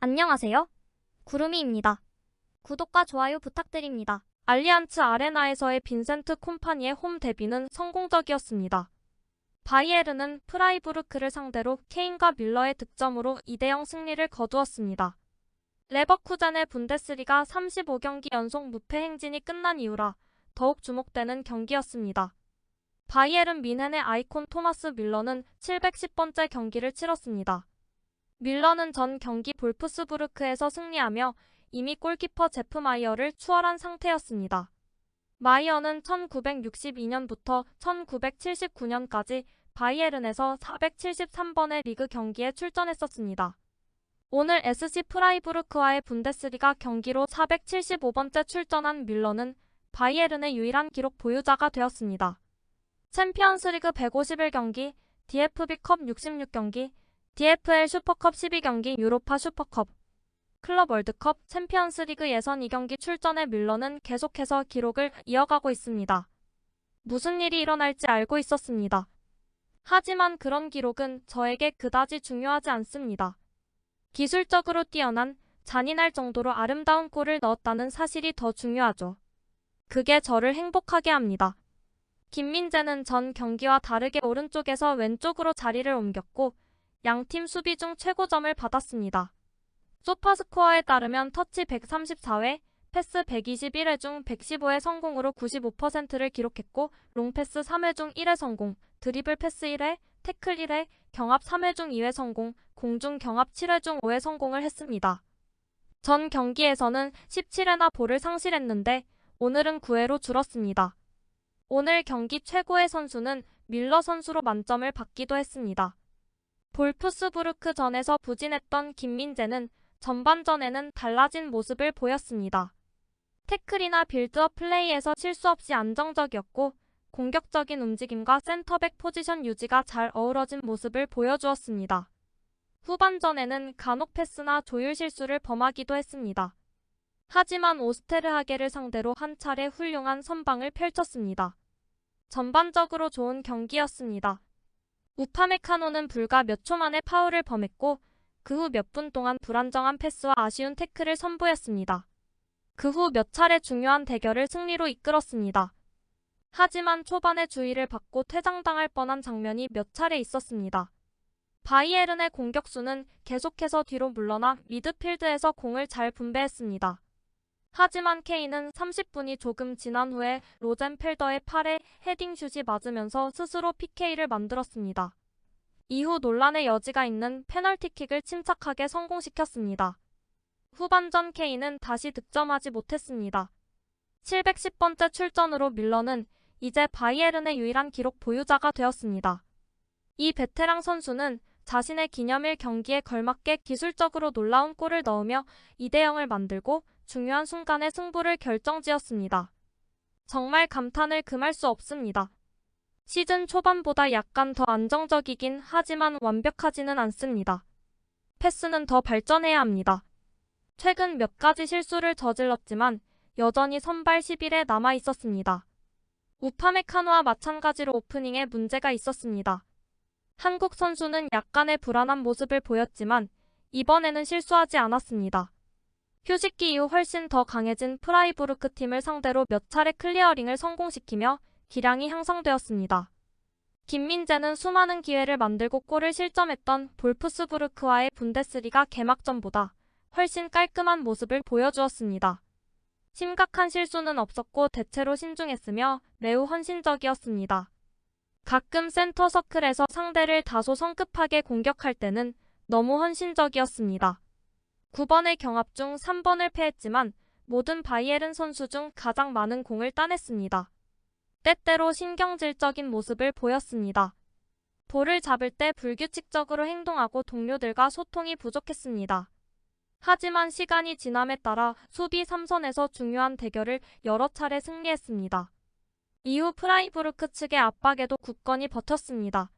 안녕하세요. 구름이입니다. 구독과 좋아요 부탁드립니다. 알리안츠 아레나에서의 빈센트 콤파니의 홈 데뷔는 성공적이었습니다. 바이에른은 프라이부르크를 상대로 케인과 밀러의 득점으로 2대0 승리를 거두었습니다. 레버쿠젠의 분데스리가 35경기 연속 무패 행진이 끝난 이후라 더욱 주목되는 경기였습니다. 바이에른 뮌헨의 아이콘 토마스 밀러는 710번째 경기를 치렀습니다. 밀러는 전 경기 볼프스부르크에서 승리하며 이미 골키퍼 제프 마이어를 추월한 상태였습니다. 마이어는 1962년부터 1979년까지 바이에른에서 473번의 리그 경기에 출전했었습니다. 오늘 SC 프라이부르크와의 분데스리가 경기로 475번째 출전한 밀러는 바이에른의 유일한 기록 보유자가 되었습니다. 챔피언스리그 151경기, DFB컵 66경기, DFL 슈퍼컵 12경기, 유로파 슈퍼컵, 클럽 월드컵, 챔피언스리그 예선 2경기 출전의 밀러는 계속해서 기록을 이어가고 있습니다. 무슨 일이 일어날지 알고 있었습니다. 하지만 그런 기록은 저에게 그다지 중요하지 않습니다. 기술적으로 뛰어난, 잔인할 정도로 아름다운 골을 넣었다는 사실이 더 중요하죠. 그게 저를 행복하게 합니다. 김민재는 전 경기와 다르게 오른쪽에서 왼쪽으로 자리를 옮겼고 양팀 수비 중 최고점을 받았습니다. 소파스코어에 따르면 터치 134회, 패스 121회 중 115회 성공으로 95%를 기록했고 롱패스 3회 중 1회 성공, 드리블 패스 1회, 태클 1회, 경합 3회 중 2회 성공, 공중 경합 7회 중 5회 성공을 했습니다. 전 경기에서는 17회나 볼을 상실했는데 오늘은 9회로 줄었습니다. 오늘 경기 최고의 선수는 밀러 선수로 만점을 받기도 했습니다. 볼프스부르크 전에서 부진했던 김민재는 전반전에는 달라진 모습을 보였습니다. 태클이나 빌드업 플레이에서 실수 없이 안정적이었고 공격적인 움직임과 센터백 포지션 유지가 잘 어우러진 모습을 보여주었습니다. 후반전에는 간혹 패스나 조율 실수를 범하기도 했습니다. 하지만 오스테르하게를 상대로 한 차례 훌륭한 선방을 펼쳤습니다. 전반적으로 좋은 경기였습니다. 우파메카노는 불과 몇 초 만에 파울을 범했고 그 후 몇 분 동안 불안정한 패스와 아쉬운 태클을 선보였습니다. 그 후 몇 차례 중요한 대결을 승리로 이끌었습니다. 하지만 초반에 주의를 받고 퇴장당할 뻔한 장면이 몇 차례 있었습니다. 바이에른의 공격수는 계속해서 뒤로 물러나 미드필드에서 공을 잘 분배했습니다. 하지만 케인은 30분이 조금 지난 후에 로젠펠더의 팔에 헤딩슛이 맞으면서 스스로 PK를 만들었습니다. 이후 논란의 여지가 있는 페널티킥을 침착하게 성공시켰습니다. 후반전 케인은 다시 득점하지 못했습니다. 710번째 출전으로 밀러는 이제 바이에른의 유일한 기록 보유자가 되었습니다. 이 베테랑 선수는 자신의 기념일 경기에 걸맞게 기술적으로 놀라운 골을 넣으며 2대0을 만들고 중요한 순간에 승부를 결정지었습니다. 정말 감탄을 금할 수 없습니다. 시즌 초반보다 약간 더 안정적이긴 하지만 완벽하지는 않습니다. 패스는 더 발전해야 합니다. 최근 몇 가지 실수를 저질렀지만 여전히 선발 11에 남아 있었습니다. 우파메카노와 마찬가지로 오프닝에 문제가 있었습니다. 한국 선수는 약간의 불안한 모습을 보였지만 이번에는 실수하지 않았습니다. 휴식기 이후 훨씬 더 강해진 프라이부르크 팀을 상대로 몇 차례 클리어링을 성공시키며 기량이 향상되었습니다. 김민재는 수많은 기회를 만들고 골을 실점했던 볼프스부르크와의 분데스리가 개막전보다 훨씬 깔끔한 모습을 보여주었습니다. 심각한 실수는 없었고 대체로 신중했으며 매우 헌신적이었습니다. 가끔 센터 서클에서 상대를 다소 성급하게 공격할 때는 너무 헌신적이었습니다. 9번의 경합 중 3번을 패했지만 모든 바이에른 선수 중 가장 많은 공을 따냈습니다. 때때로 신경질적인 모습을 보였습니다. 볼을 잡을 때 불규칙적으로 행동하고 동료들과 소통이 부족했습니다. 하지만 시간이 지남에 따라 수비 3선에서 중요한 대결을 여러 차례 승리했습니다. 이후 프라이부르크 측의 압박에도 굳건히 버텼습니다.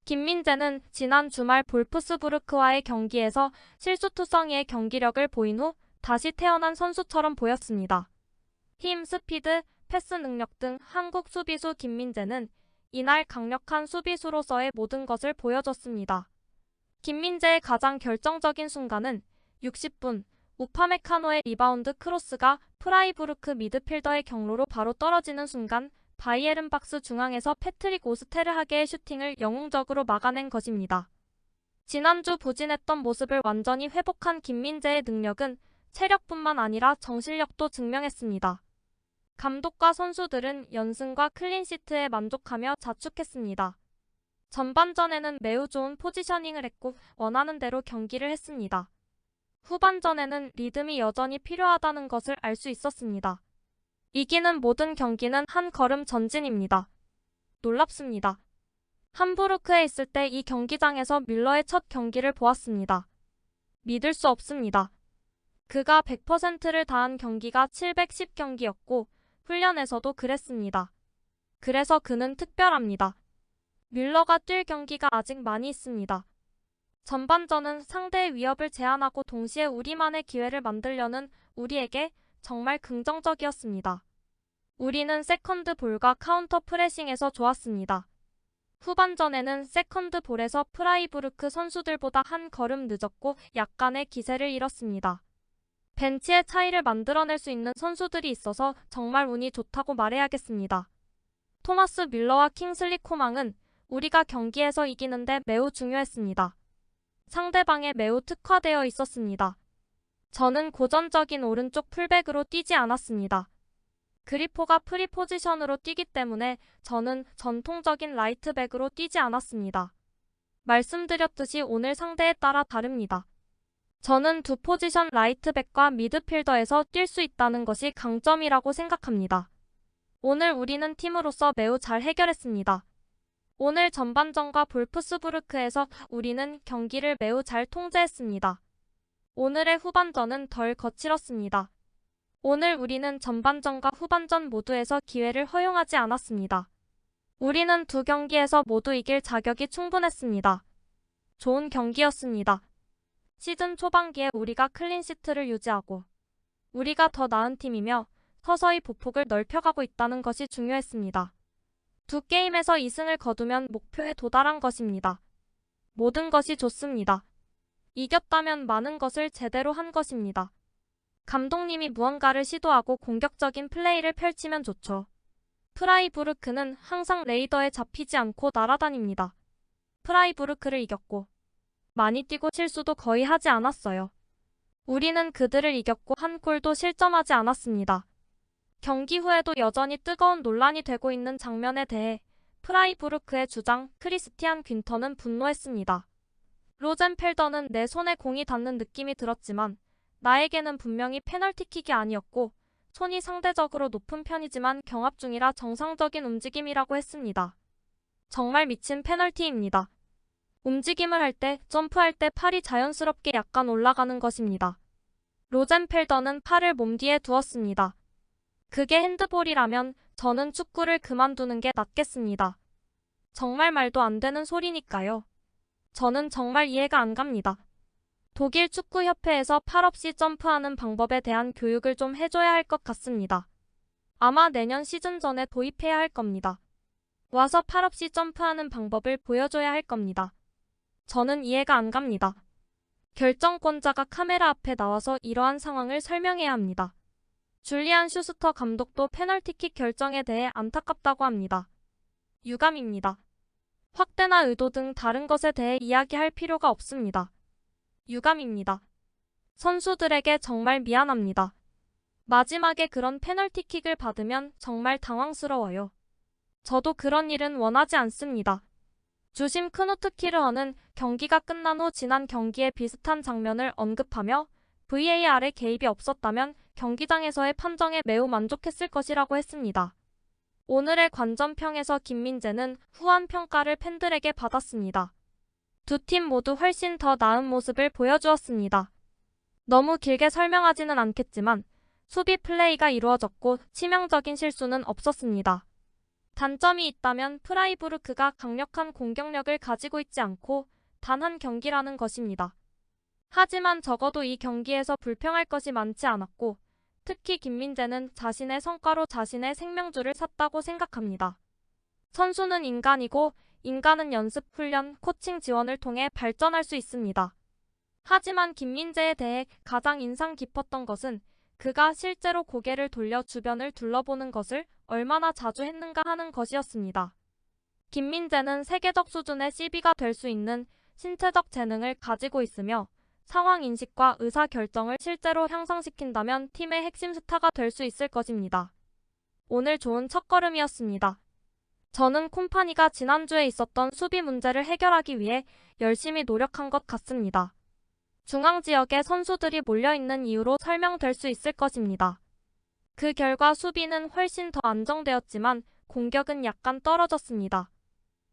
김민재는 지난 주말 볼프스부르크와의 경기에서 실수투성이의 경기력을 보인 후 다시 태어난 선수처럼 보였습니다. 힘, 스피드, 패스 능력 등 한국 수비수 김민재는 이날 강력한 수비수로서의 모든 것을 보여줬습니다. 김민재의 가장 결정적인 순간은 60분, 우파메카노의 리바운드 크로스가 프라이부르크 미드필더의 경로로 바로 떨어지는 순간 바이에른 박스 중앙에서 패트릭 오스테르하게의 슈팅을 영웅적으로 막아낸 것입니다. 지난주 부진했던 모습을 완전히 회복한 김민재의 능력은 체력뿐만 아니라 정신력도 증명했습니다. 감독과 선수들은 연승과 클린시트에 만족하며 자축했습니다. 전반전에는 매우 좋은 포지셔닝을 했고 원하는 대로 경기를 했습니다. 후반전에는 리듬이 여전히 필요하다는 것을 알 수 있었습니다. 이기는 모든 경기는 한 걸음 전진입니다. 놀랍습니다. 함부르크에 있을 때 이 경기장에서 뮬러의 첫 경기를 보았습니다. 믿을 수 없습니다. 그가 100%를 다한 경기가 710경기였고 훈련에서도 그랬습니다. 그래서 그는 특별합니다. 뮬러가 뛸 경기가 아직 많이 있습니다. 전반전은 상대의 위협을 제한하고 동시에 우리만의 기회를 만들려는 우리에게 정말 긍정적이었습니다. 우리는 세컨드 볼과 카운터 프레싱에서 좋았습니다. 후반전에는 세컨드 볼에서 프라이부르크 선수들보다 한 걸음 늦었고 약간의 기세를 잃었습니다. 벤치의 차이를 만들어낼 수 있는 선수들이 있어서 정말 운이 좋다고 말해야겠습니다. 토마스 뮬러와 킹슬리 코망은 우리가 경기에서 이기는데 매우 중요했습니다. 상대방에 매우 특화되어 있었습니다. 저는 고전적인 오른쪽 풀백으로 뛰지 않았습니다. 그리포가 프리 포지션으로 뛰기 때문에 저는 전통적인 라이트백으로 뛰지 않았습니다. 말씀드렸듯이 오늘 상대에 따라 다릅니다. 저는 두 포지션 라이트백과 미드필더에서 뛸 수 있다는 것이 강점이라고 생각합니다. 오늘 우리는 팀으로서 매우 잘 해결했습니다. 오늘 전반전과 볼프스부르크에서 우리는 경기를 매우 잘 통제했습니다. 오늘의 후반전은 덜 거칠었습니다. 오늘 우리는 전반전과 후반전 모두에서 기회를 허용하지 않았습니다. 우리는 두 경기에서 모두 이길 자격이 충분했습니다. 좋은 경기였습니다. 시즌 초반기에 우리가 클린시트를 유지하고 우리가 더 나은 팀이며 서서히 보폭을 넓혀가고 있다는 것이 중요했습니다. 두 게임에서 2승을 거두면 목표에 도달한 것입니다. 모든 것이 좋습니다. 이겼다면 많은 것을 제대로 한 것입니다. 감독님이 무언가를 시도하고 공격적인 플레이를 펼치면 좋죠. 프라이부르크는 항상 레이더에 잡히지 않고 날아다닙니다. 프라이부르크를 이겼고 많이 뛰고 실수도 거의 하지 않았어요. 우리는 그들을 이겼고 한 골도 실점하지 않았습니다. 경기 후에도 여전히 뜨거운 논란이 되고 있는 장면에 대해 프라이부르크의 주장 크리스티안 귄터는 분노했습니다. 로젠펠더는 내 손에 공이 닿는 느낌이 들었지만 나에게는 분명히 페널티킥이 아니었고 손이 상대적으로 높은 편이지만 경합 중이라 정상적인 움직임이라고 했습니다. 정말 미친 페널티입니다. 움직임을 할 때, 점프할 때 팔이 자연스럽게 약간 올라가는 것입니다. 로젠펠더는 팔을 몸 뒤에 두었습니다. 그게 핸드볼이라면 저는 축구를 그만두는 게 낫겠습니다. 정말 말도 안 되는 소리니까요. 저는 정말 이해가 안 갑니다. 독일 축구협회에서 팔 없이 점프하는 방법에 대한 교육을 좀 해줘야 할 것 같습니다. 아마 내년 시즌 전에 도입해야 할 겁니다. 와서 팔 없이 점프하는 방법을 보여줘야 할 겁니다. 저는 이해가 안 갑니다. 결정권자가 카메라 앞에 나와서 이러한 상황을 설명해야 합니다. 줄리안 슈스터 감독도 페널티킥 결정에 대해 안타깝다고 합니다. 유감입니다. 확대나 의도 등 다른 것에 대해 이야기할 필요가 없습니다. 유감입니다. 선수들에게 정말 미안합니다. 마지막에 그런 페널티킥을 받으면 정말 당황스러워요. 저도 그런 일은 원하지 않습니다. 주심 크누트 키르어는 경기가 끝난 후 지난 경기에 비슷한 장면을 언급하며 VAR의 개입이 없었다면 경기장에서의 판정에 매우 만족했을 것이라고 했습니다. 오늘의 관전평에서 김민재는 후한 평가를 팬들에게 받았습니다. 두 팀 모두 훨씬 더 나은 모습을 보여주었습니다. 너무 길게 설명하지는 않겠지만 수비 플레이가 이루어졌고 치명적인 실수는 없었습니다. 단점이 있다면 프라이부르크가 강력한 공격력을 가지고 있지 않고 단 한 경기라는 것입니다. 하지만 적어도 이 경기에서 불평할 것이 많지 않았고 특히 김민재는 자신의 성과로 자신의 생명줄을 샀다고 생각합니다. 선수는 인간이고 인간은 연습, 훈련, 코칭 지원을 통해 발전할 수 있습니다. 하지만 김민재에 대해 가장 인상 깊었던 것은 그가 실제로 고개를 돌려 주변을 둘러보는 것을 얼마나 자주 했는가 하는 것이었습니다. 김민재는 세계적 수준의 CB가 될 수 있는 신체적 재능을 가지고 있으며 상황 인식과 의사 결정을 실제로 향상시킨다면 팀의 핵심 스타가 될 수 있을 것입니다. 오늘 좋은 첫걸음이었습니다. 저는 콤파니가 지난주에 있었던 수비 문제를 해결하기 위해 열심히 노력한 것 같습니다. 중앙 지역에 선수들이 몰려있는 이유로 설명될 수 있을 것입니다. 그 결과 수비는 훨씬 더 안정되었지만 공격은 약간 떨어졌습니다.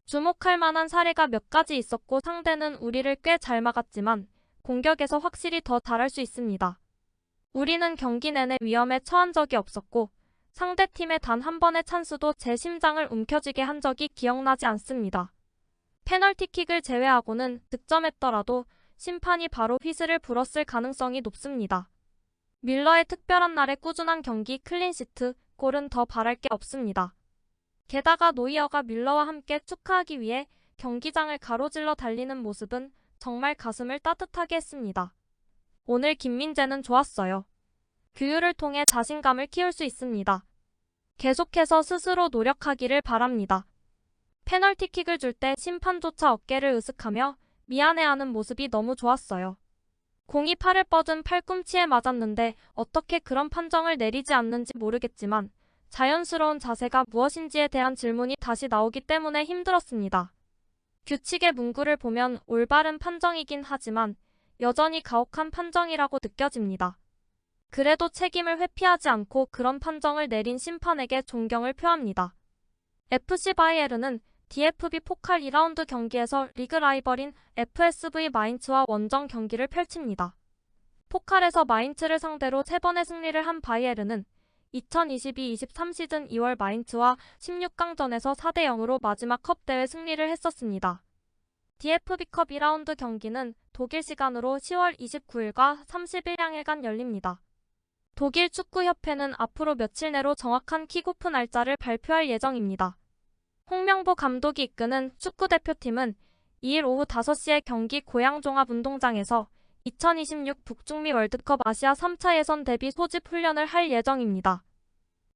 주목할 만한 사례가 몇 가지 있었고 상대는 우리를 꽤 잘 막았지만 공격에서 확실히 더 잘할 수 있습니다. 우리는 경기 내내 위험에 처한 적이 없었고 상대팀의 단 한 번의 찬스도 제 심장을 움켜쥐게 한 적이 기억나지 않습니다. 페널티킥을 제외하고는 득점했더라도 심판이 바로 휘슬을 불었을 가능성이 높습니다. 밀러의 특별한 날의 꾸준한 경기, 클린시트, 골은 더 바랄 게 없습니다. 게다가 노이어가 밀러와 함께 축하하기 위해 경기장을 가로질러 달리는 모습은 정말 가슴을 따뜻하게 했습니다. 오늘 김민재는 좋았어요. 규율을 통해 자신감을 키울 수 있습니다. 계속해서 스스로 노력하기를 바랍니다. 페널티킥을 줄 때 심판조차 어깨를 으쓱하며 미안해하는 모습이 너무 좋았어요. 공이 팔을 뻗은 팔꿈치에 맞았는데 어떻게 그런 판정을 내리지 않는지 모르겠지만 자연스러운 자세가 무엇인지에 대한 질문이 다시 나오기 때문에 힘들었습니다. 규칙의 문구를 보면 올바른 판정이긴 하지만 여전히 가혹한 판정이라고 느껴집니다. 그래도 책임을 회피하지 않고 그런 판정을 내린 심판에게 존경을 표합니다. FC 바이에른은 DFB 포칼 2라운드 경기에서 리그 라이벌인 FSV 마인츠와 원정 경기를 펼칩니다. 포칼에서 마인츠를 상대로 3번의 승리를 한 바이에른은 2022-23 시즌 2월 마인츠와 16강전에서 4대0으로 마지막 컵 대회 승리를 했었습니다. DFB컵 2라운드 경기는 독일 시간으로 10월 29일과 30일양일간 열립니다. 독일 축구협회는 앞으로 며칠 내로 정확한 킥오프 날짜를 발표할 예정입니다. 홍명보 감독이 이끄는 축구대표팀은 2일 오후 5시에 경기 고양종합운동장에서 2026 북중미 월드컵 아시아 3차 예선 대비 소집 훈련을 할 예정입니다.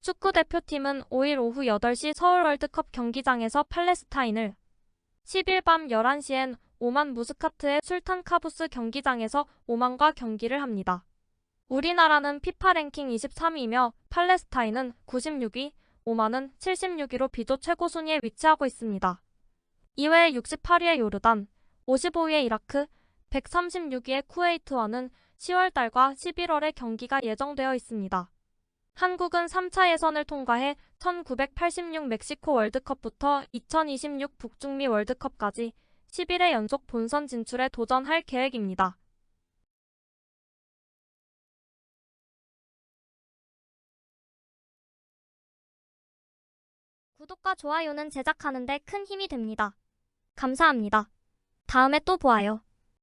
축구대표팀은 5일 오후 8시 서울 월드컵 경기장에서 팔레스타인을, 10일 밤 11시엔 오만 무스카트의 술탄 카부스 경기장에서 오만과 경기를 합니다. 우리나라는 피파 랭킹 23위이며 팔레스타인은 96위, 오만은 76위로 B조 최고 순위에 위치하고 있습니다. 이외에 68위의 요르단, 55위의 이라크, 136위의 쿠웨이트와는 10월달과 11월에 경기가 예정되어 있습니다. 한국은 3차 예선을 통과해 1986 멕시코 월드컵부터 2026 북중미 월드컵까지 11회 연속 본선 진출에 도전할 계획입니다. 구독과 좋아요는 제작하는 데 큰 힘이 됩니다. 감사합니다. 다음에 또 보아요.